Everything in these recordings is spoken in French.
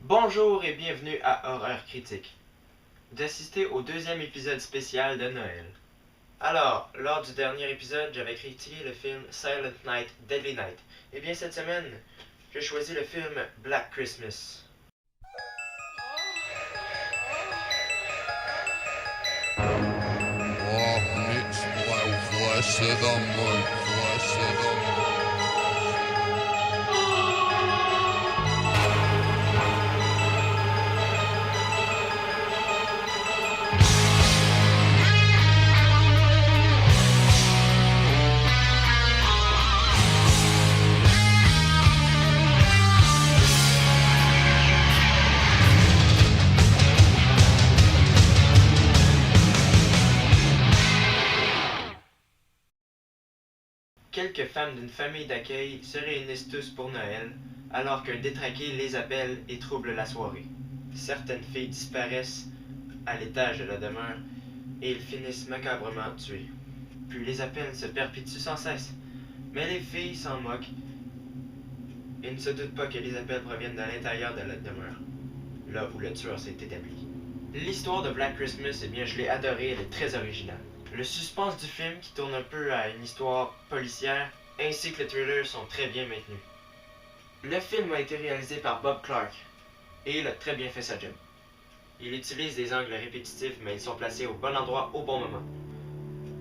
Bonjour et bienvenue à Horreur Critique. Vous assistez au deuxième épisode spécial de Noël. Alors, lors du dernier épisode, j'avais critiqué le film Silent Night, Deadly Night. Et bien cette semaine, j'ai choisi le film Black Christmas. Quelques femmes d'une famille d'accueil se réunissent tous pour Noël, alors qu'un détraqué les appelle et trouble la soirée. Certaines filles disparaissent à l'étage de la demeure et ils finissent macabrement tués. Puis les appels se perpétuent sans cesse, mais les filles s'en moquent et ne se doutent pas que les appels proviennent de l'intérieur de la demeure, là où le tueur s'est établi. L'histoire de Black Christmas, eh bien, je l'ai adorée, elle est très originale. Le suspense du film, qui tourne un peu à une histoire policière, ainsi que le thriller sont très bien maintenus. Le film a été réalisé par Bob Clark, et il a très bien fait sa job. Il utilise des angles répétitifs, mais ils sont placés au bon endroit au bon moment.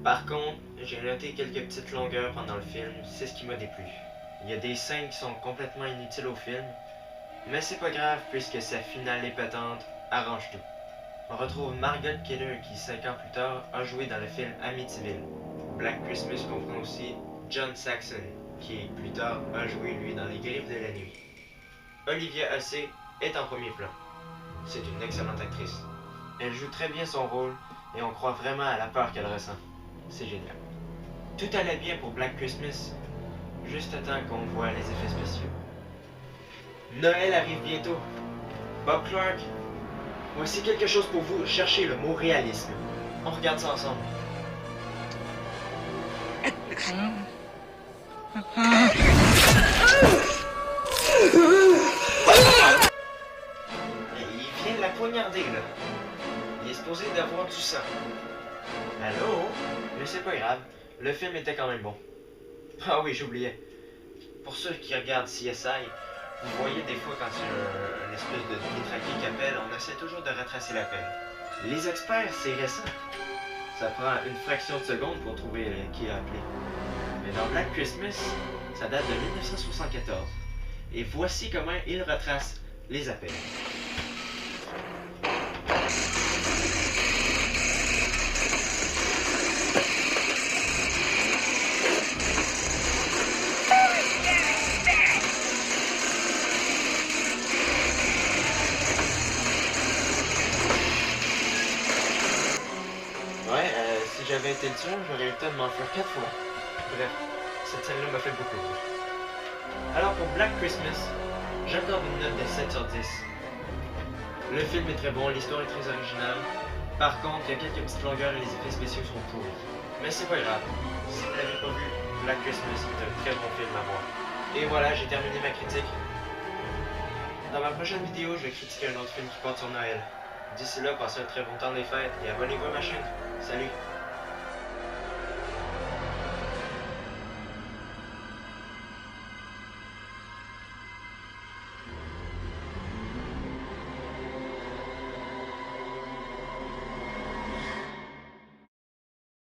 Par contre, j'ai noté quelques petites longueurs pendant le film, c'est ce qui m'a déplu. Il y a des scènes qui sont complètement inutiles au film, mais c'est pas grave puisque sa finale épatante arrange tout. On retrouve Margot Kidder qui, 5 ans plus tard, a joué dans le film Amityville. Black Christmas comprend aussi John Saxon, qui, plus tard, a joué lui dans Les Griffes de la Nuit. Olivia Hussey est en premier plan. C'est une excellente actrice. Elle joue très bien son rôle et on croit vraiment à la peur qu'elle ressent. C'est génial. Tout allait bien pour Black Christmas, juste à temps qu'on voit les effets spéciaux. Noël arrive bientôt. Bob Clark, voici quelque chose pour vous. Cherchez le mot réalisme. On regarde ça ensemble. Il vient de la poignarder, là. Il est supposé d'avoir du sang. Allô? Mais c'est pas grave. Le film était quand même bon. Ah oui, j'oubliais. Pour ceux qui regardent CSI, vous voyez des fois quand c'est une espèce de détraqué qui appelle, on essaie toujours de retracer l'appel. Les experts, c'est récent. Ça prend une fraction de seconde pour trouver qui a appelé. Mais dans Black Christmas, ça date de 1974. Et voici comment il retrace les appels. Si j'avais été le tueur, j'aurais eu le temps de m'enfuir 4 fois. Bref, cette scène-là m'a fait beaucoup rire. Alors pour Black Christmas, j'accorde une note de 7 sur 10. Le film est très bon, l'histoire est très originale. Par contre, il y a quelques petites longueurs et les effets spéciaux sont pourris. Mais c'est pas grave. Si vous l'avez pas vu, Black Christmas est un très bon film à voir. Et voilà, j'ai terminé ma critique. Dans ma prochaine vidéo, je vais critiquer un autre film qui porte sur Noël. D'ici là, passez un très bon temps des fêtes et abonnez-vous à ma chaîne. Salut!